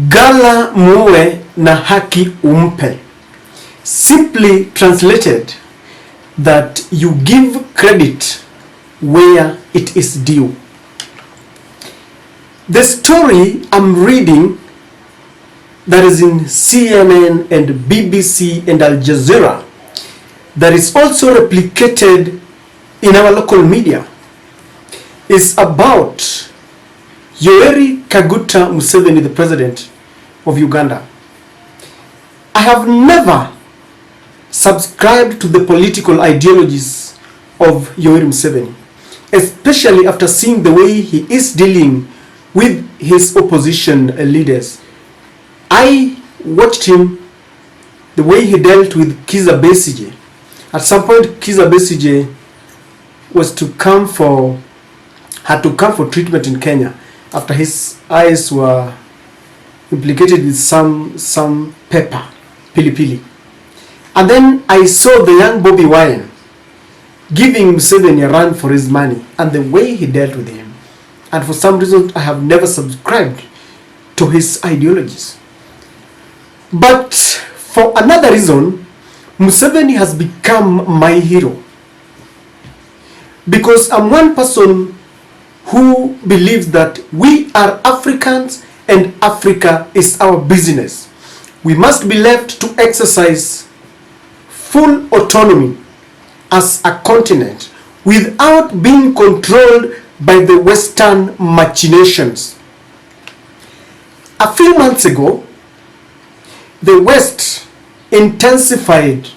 Gala muwe na haki umpe. Simply translated, that you give credit where it is due. The story I'm reading, that is in CNN and BBC and Al Jazeera, that is also replicated in our local media, is about Yoweri Kaguta Museveni, the president of Uganda. I have never subscribed to the political ideologies of Yoweri Museveni, especially after seeing the way he is dealing with his opposition leaders. I watched him, the way he dealt with Kizza Besigye. At some point, Kizza Besigye had to come for treatment in Kenya after his eyes were implicated with some pepper, pili. And then I saw the young Bobby Wine giving Museveni a run for his money, and the way he dealt with him. And for some reason, I have never subscribed to his ideologies. But for another reason, Museveni has become my hero. Because I'm one person who believes that we are Africans and Africa is our business. We must be left to exercise full autonomy as a continent without being controlled by the Western machinations. A few months ago, the West intensified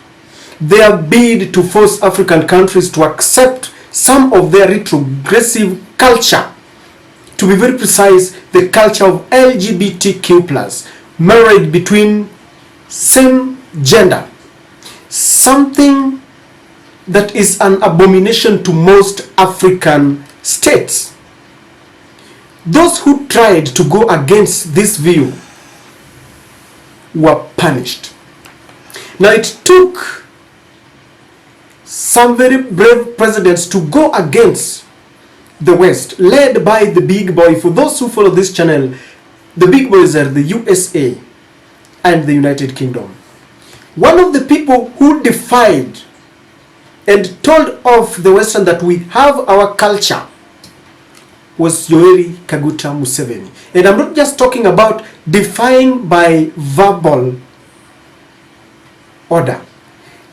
their bid to force African countries to accept some of their retrogressive culture. To be very precise, the culture of LGBTQ+, marriage between same gender. Something that is an abomination to most African states. Those who tried to go against this view were punished. Now it took some very brave presidents to go against the West, led by the big boy. For those who follow this channel, the big boys are the USA and the United Kingdom. One of the people who defied and told off the Western that we have our culture was Yoweri Kaguta Museveni. And I'm not just talking about defying by verbal order,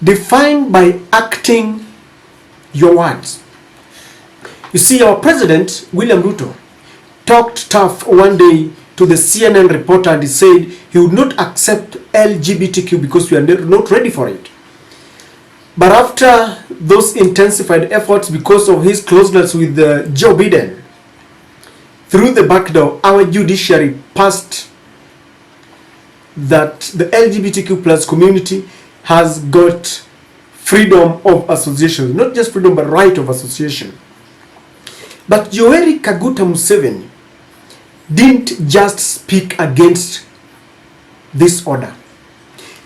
defying by acting your words. You see, our president, William Ruto, talked tough one day to the CNN reporter, and he said he would not accept LGBTQ because we are not ready for it. But after those intensified efforts, because of his closeness with Joe Biden, through the back door, our judiciary passed that the LGBTQ+ community has got freedom of association. Not just freedom, but right of association. But Yoweri Kaguta Museveni didn't just speak against this order.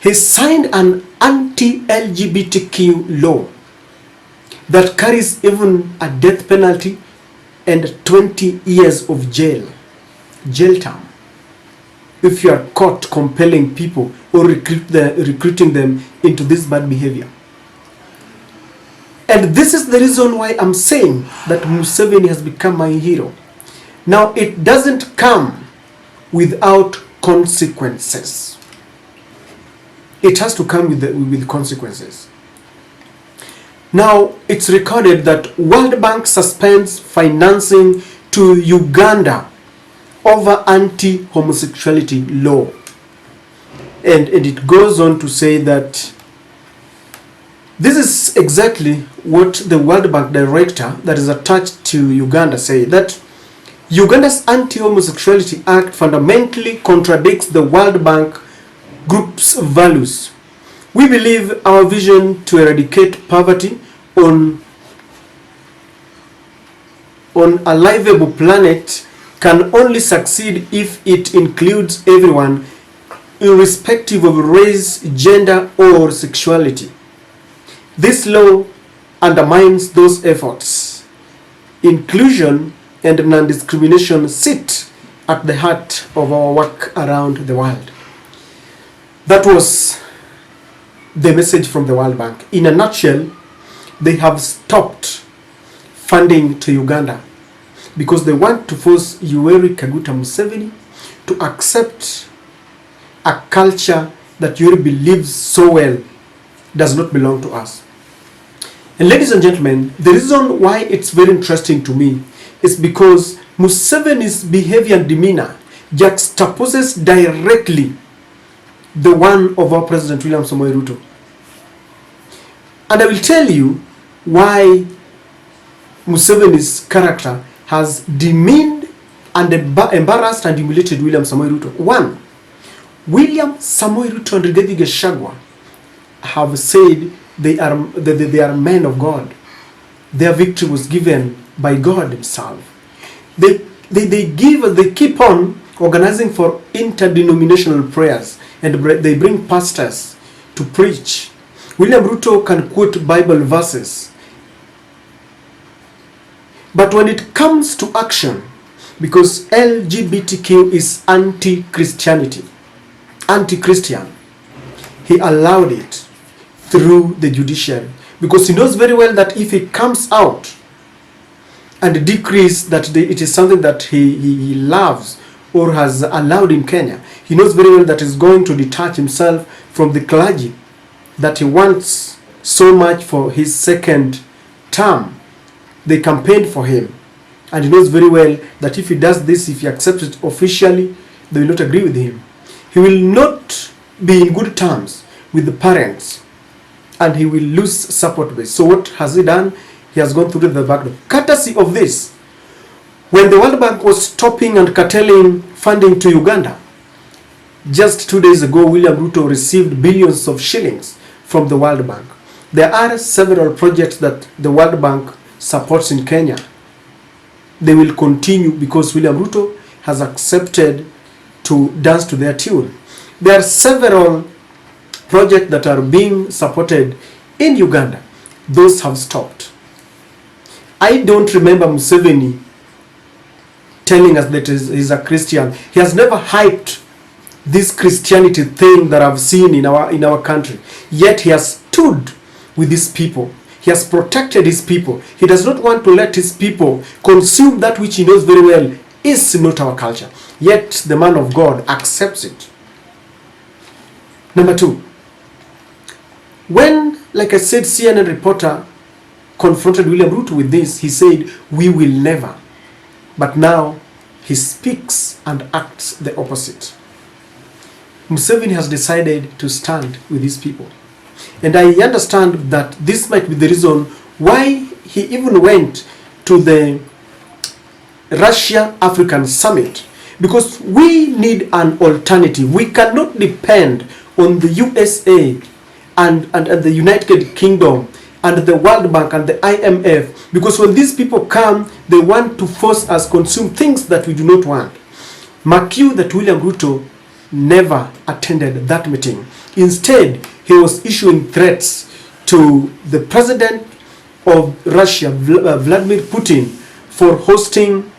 He signed an anti-LGBTQ law that carries even a death penalty and 20 years of jail term if you are caught compelling people or recruiting them into this bad behavior. And this is the reason why I'm saying that Museveni has become my hero. Now, it doesn't come without consequences. It has to come with consequences. Now, it's recorded that World Bank suspends financing to Uganda over anti-homosexuality law. And it goes on to say that this is exactly what the World Bank director that is attached to Uganda said, that Uganda's Anti-Homosexuality Act fundamentally contradicts the World Bank Group's values. We believe our vision to eradicate poverty on a livable planet can only succeed if it includes everyone, irrespective of race, gender, or sexuality. This law undermines those efforts. Inclusion and non-discrimination sit at the heart of our work around the world. That was the message from the World Bank. In a nutshell, they have stopped funding to Uganda because they want to force Yoweri Kaguta Museveni to accept a culture that Yoweri believes so well does not belong to us. And ladies and gentlemen, the reason why it's very interesting to me is because Museveni's behavior and demeanor juxtaposes directly the one of our President William Samoei Ruto. And I will tell you why Museveni's character has demeaned and embarrassed and humiliated William Samoei Ruto. One, William Samoei Ruto and Rigathi Gachagua have said they are men of God. Their victory was given by God himself. They keep on organizing for interdenominational prayers, and they bring pastors to preach. William Ruto can quote Bible verses. But when it comes to action, because LGBTQ is anti-Christianity, anti-Christian, he allowed it through the judiciary, because he knows very well that if he comes out and decrees that it is something that he loves or has allowed in Kenya, he knows very well that he's going to detach himself from the clergy that he wants so much for his second term. They campaigned for him, and he knows very well that if he does this, if he accepts it officially, they will not agree with him. He will not be in good terms with the parents, and he will lose support base. So what has he done? He has gone through the back door. Courtesy of this, when the World Bank was stopping and curtailing funding to Uganda, just 2 days ago, William Ruto received billions of shillings from the World Bank. There are several projects that the World Bank supports in Kenya. They will continue because William Ruto has accepted to dance to their tune. There are several projects that are being supported in Uganda. Those have stopped. I don't remember Museveni telling us that he's a Christian. He has never hyped this Christianity thing that I've seen in our country. Yet he has stood with his people. He has protected his people. He does not want to let his people consume that which he knows very well is not our culture. Yet the man of God accepts it. Number two, when, like I said, CNN reporter confronted William Ruto with this, he said, "We will never." But now he speaks and acts the opposite. Museveni has decided to stand with his people. And I understand that this might be the reason why he even went to the Russia-African Summit. Because we need an alternative. We cannot depend on the USA and the United Kingdom and the World Bank and the IMF. Because when these people come, they want to force us consume things that we do not want. Mark you that William Ruto never attended that meeting. Instead, he was issuing threats to the president of Russia, Vladimir Putin, for hosting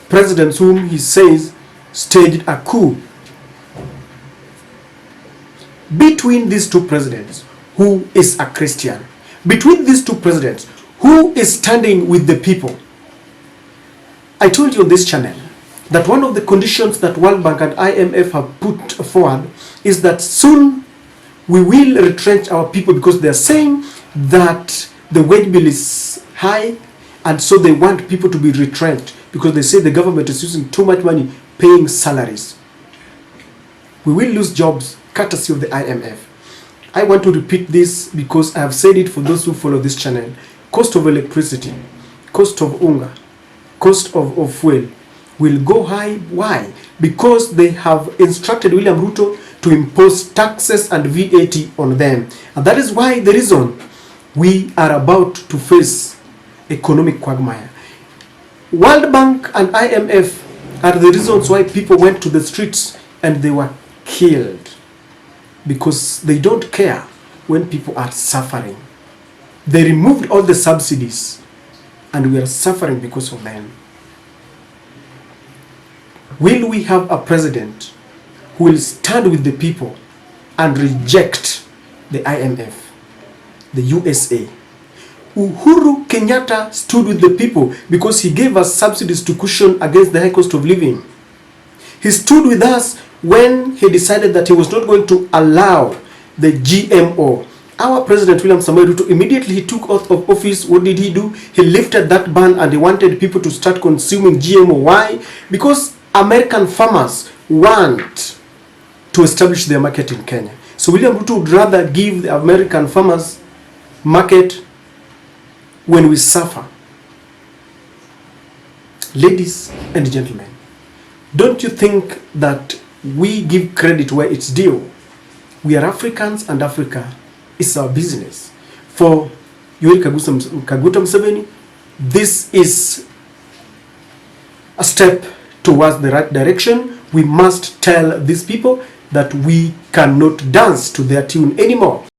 presidents whom he says staged a coup. Between these two presidents, who is a Christian? Between these two presidents, who is standing with the people? I told you on this channel that one of the conditions that World Bank and IMF have put forward is that soon we will retrench our people, because they are saying that the wage bill is high, and so they want people to be retrenched because they say the government is using too much money paying salaries. We will lose jobs courtesy of the IMF. I want to repeat this because I have said it for those who follow this channel. Cost of electricity, cost of unga, cost of fuel will go high. Why? Because they have instructed William Ruto to impose taxes and VAT on them. And that is why the reason we are about to face economic quagmire. World Bank and IMF are the reasons why people went to the streets and they were killed. Because they don't care when people are suffering. They removed all the subsidies and we are suffering because of them. Will we have a president who will stand with the people and reject the IMF, the USA? Uhuru Kenyatta stood with the people because he gave us subsidies to cushion against the high cost of living. He stood with us when he decided that he was not going to allow the GMO. Our President William Samoei Ruto, immediately he took oath of office, what did he do? He lifted that ban and he wanted people to start consuming GMO. Why? Because American farmers want to establish their market in Kenya. So William Ruto would rather give the American farmers market when we suffer. Ladies and gentlemen, don't you think that we give credit where it's due? We are Africans and Africa is our business. For Yoweri Kaguta Museveni, this is a step towards the right direction. We must tell these people that we cannot dance to their tune anymore.